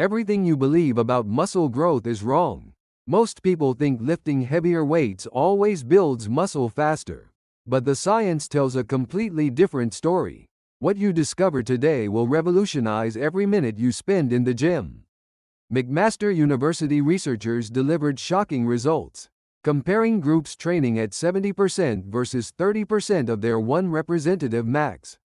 Everything you believe about muscle growth is wrong. Most people think lifting heavier weights always builds muscle faster. But the science tells a completely different story. What you discover today will revolutionize every minute you spend in the gym. McMaster University researchers delivered shocking results, comparing groups training at 70% versus 30% of their one representative max.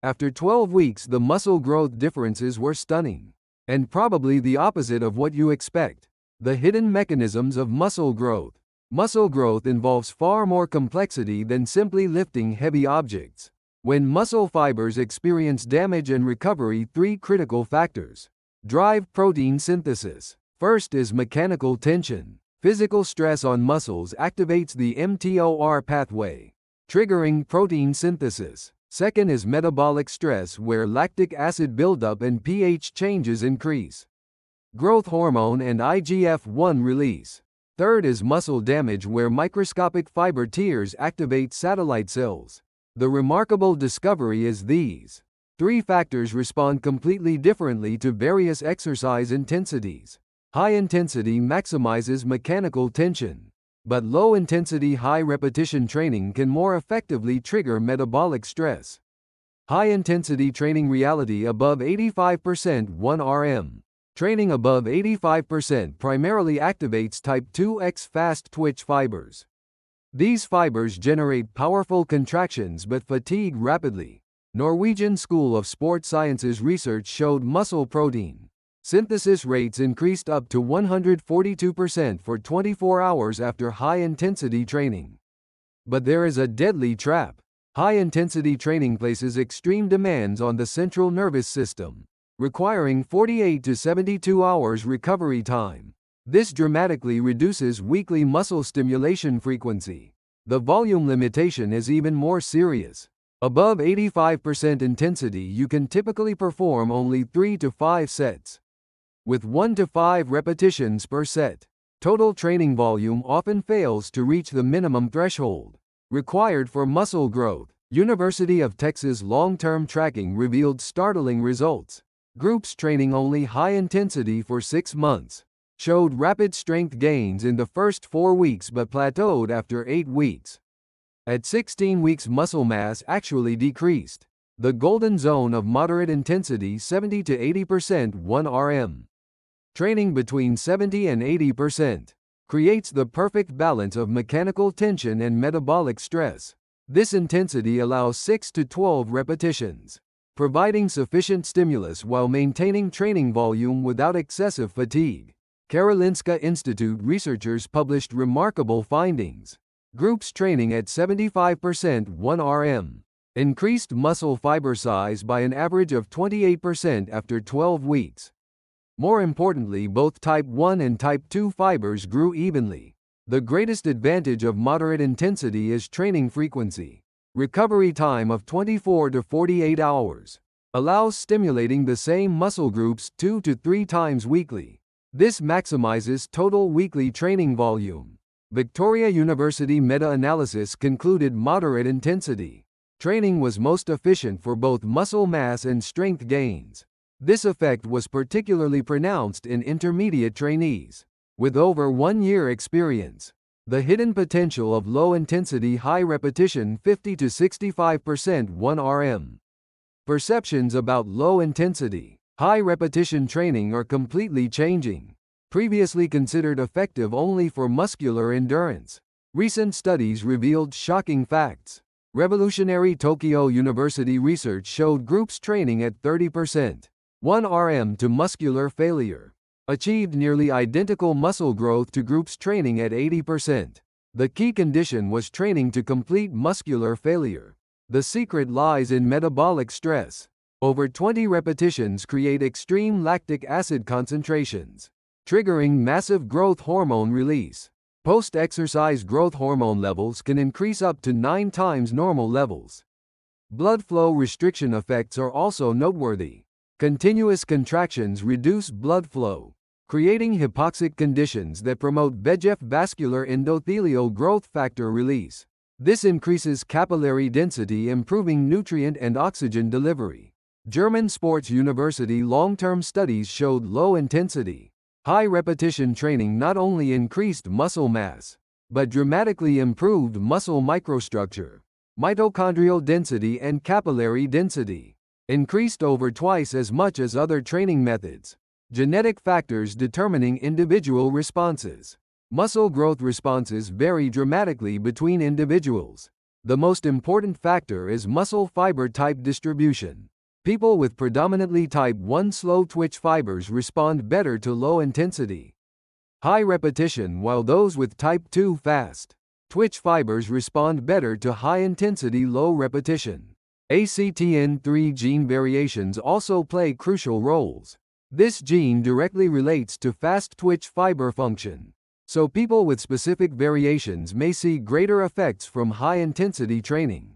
After 12 weeks, the muscle growth differences were stunning, and probably the opposite of what you expect. The hidden mechanisms of muscle growth. Muscle growth involves far more complexity than simply lifting heavy objects. When muscle fibers experience damage and recovery, three critical factors drive protein synthesis. First is mechanical tension. Physical stress on muscles activates the mTOR pathway, triggering protein synthesis. Second is metabolic stress, where lactic acid buildup and pH changes increase growth hormone and IGF-1 release. Third is muscle damage, where microscopic fiber tears activate satellite cells. The remarkable discovery is these three factors respond completely differently to various exercise intensities. High intensity maximizes mechanical tension, but low intensity high repetition training can more effectively trigger metabolic stress. High intensity training reality above 85% 1 RM. Training above 85% primarily activates type 2X fast twitch fibers. These fibers generate powerful contractions but fatigue rapidly. Norwegian School of Sport Sciences research showed muscle protein synthesis rates increased up to 142% for 24 hours after high-intensity training. But there is a deadly trap. High-intensity training places extreme demands on the central nervous system, requiring 48 to 72 hours recovery time. This dramatically reduces weekly muscle stimulation frequency. The volume limitation is even more serious. Above 85% intensity, you can typically perform only 3 to 5 sets, with 1 to 5 repetitions per set. Total training volume often fails to reach the minimum threshold required for muscle growth. University of Texas long-term tracking revealed startling results. Groups training only high intensity for 6 months showed rapid strength gains in the first 4 weeks but plateaued after 8 weeks. At 16 weeks, muscle mass actually decreased. The golden zone of moderate intensity 70 to 80% 1 RM. Training between 70 and 80% creates the perfect balance of mechanical tension and metabolic stress. This intensity allows 6 to 12 repetitions, providing sufficient stimulus while maintaining training volume without excessive fatigue. Karolinska Institute researchers published remarkable findings. Groups training at 75% 1 RM increased muscle fiber size by an average of 28% after 12 weeks. More importantly, both type 1 and type 2 fibers grew evenly. The greatest advantage of moderate intensity is training frequency. Recovery time of 24 to 48 hours allows stimulating the same muscle groups 2 to 3 times weekly. This maximizes total weekly training volume. Victoria University meta-analysis concluded moderate intensity training was most efficient for both muscle mass and strength gains. This effect was particularly pronounced in intermediate trainees with over 1 year experience. The hidden potential of low-intensity high-repetition 50 to 65% 1 RM. Perceptions about low-intensity high-repetition training are completely changing. Previously considered effective only for muscular endurance, recent studies revealed shocking facts. Revolutionary Tokyo University research showed groups training at 30% 1 RM to muscular failure achieved nearly identical muscle growth to groups training at 80%. The key condition was training to complete muscular failure. The secret lies in metabolic stress. Over 20 repetitions create extreme lactic acid concentrations, triggering massive growth hormone release. Post-exercise growth hormone levels can increase up to 9 times normal levels. Blood flow restriction effects are also noteworthy. Continuous contractions reduce blood flow, creating hypoxic conditions that promote VEGF vascular endothelial growth factor release. This increases capillary density, improving nutrient and oxygen delivery. German sports university long-term studies showed low-intensity, high-repetition training not only increased muscle mass, but dramatically improved muscle microstructure, mitochondrial density and capillary density, increased over twice as much as other training methods. Genetic factors determining individual responses. Muscle growth responses vary dramatically between individuals. The most important factor is muscle fiber type distribution. People with predominantly type 1 slow twitch fibers respond better to low intensity, high repetition, while those with type 2 fast twitch fibers respond better to high intensity low repetition. ACTN3 gene variations also play crucial roles. This gene directly relates to fast twitch fiber function, so people with specific variations may see greater effects from high intensity training.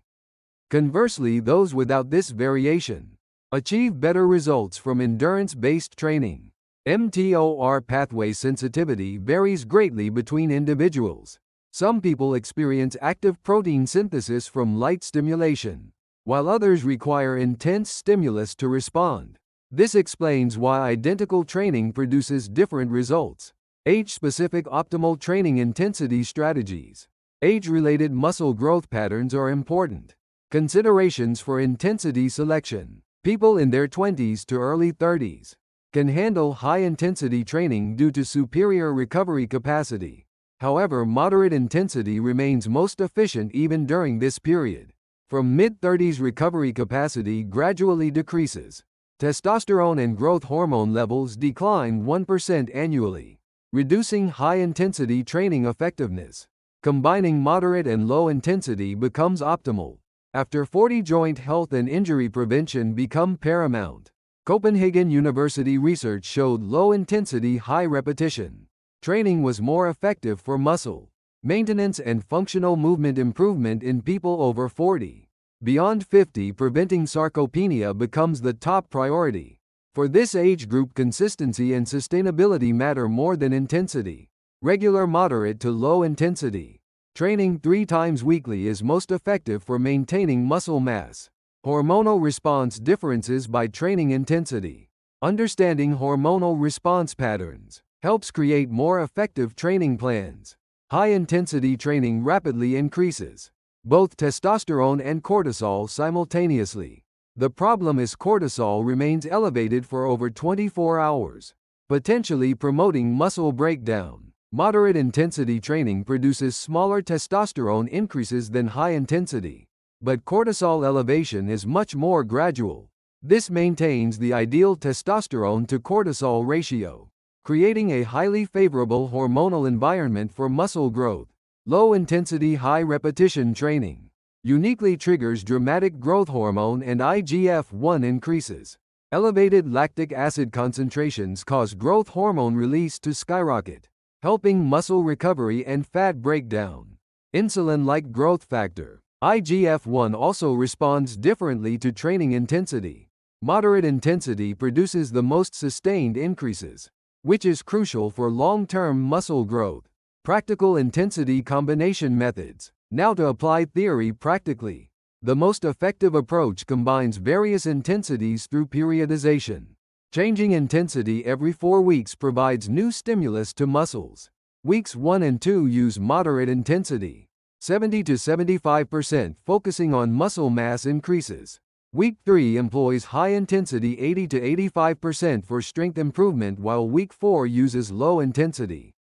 Conversely, those without this variation achieve better results from endurance-based training. mTOR pathway sensitivity varies greatly between individuals. Some people experience active protein synthesis from light stimulation, while others require intense stimulus to respond. This explains why identical training produces different results. Age-specific optimal training intensity strategies. Age-related muscle growth patterns are important. Considerations for intensity selection. People in their 20s to early 30s can handle high-intensity training due to superior recovery capacity. However, moderate intensity remains most efficient even during this period. From mid-30s, recovery capacity gradually decreases. Testosterone and growth hormone levels decline 1% annually, reducing high-intensity training effectiveness. Combining moderate and low intensity becomes optimal. After 40, joint health and injury prevention become paramount. Copenhagen University research showed low-intensity, high-repetition training was more effective for muscle maintenance and functional movement improvement in people over 40. Beyond 50, preventing sarcopenia becomes the top priority. For this age group, consistency and sustainability matter more than intensity. Regular moderate to low intensity training 3 times weekly is most effective for maintaining muscle mass. Hormonal response differences by training intensity. Understanding hormonal response patterns helps create more effective training plans. High-intensity training rapidly increases both testosterone and cortisol simultaneously. The problem is cortisol remains elevated for over 24 hours, potentially promoting muscle breakdown. Moderate intensity training produces smaller testosterone increases than high intensity, but cortisol elevation is much more gradual. This maintains the ideal testosterone to cortisol ratio, creating a highly favorable hormonal environment for muscle growth. Low-intensity, high-repetition training uniquely triggers dramatic growth hormone and IGF-1 increases. Elevated lactic acid concentrations cause growth hormone release to skyrocket, helping muscle recovery and fat breakdown. Insulin-like growth factor. IGF-1 also responds differently to training intensity. Moderate intensity produces the most sustained increases, which is crucial for long-term muscle growth. Practical intensity combination methods. Now to apply theory practically. The most effective approach combines various intensities through periodization. Changing intensity every 4 weeks provides new stimulus to muscles. Weeks 1 and 2 use moderate intensity, 70 to 75% focusing on muscle mass increases. Week 3 employs high intensity, 80 to 85% for strength improvement, while week 4 uses low intensity,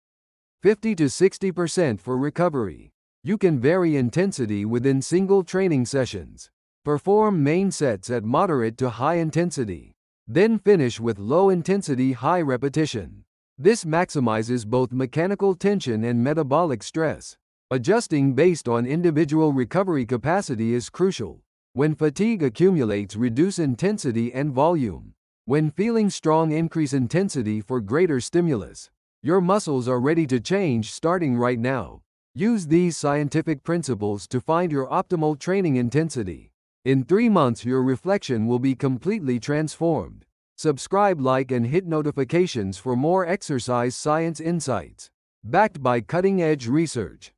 50 to 60% for recovery. You can vary intensity within single training sessions. Perform main sets at moderate to high intensity, then finish with low intensity, high repetition. This maximizes both mechanical tension and metabolic stress. Adjusting based on individual recovery capacity is crucial. When fatigue accumulates, reduce intensity and volume. When feeling strong, increase intensity for greater stimulus. Your muscles are ready to change starting right now. Use these scientific principles to find your optimal training intensity. In 3 months, your reflection will be completely transformed. Subscribe, like, and hit notifications for more exercise science insights, backed by cutting-edge research.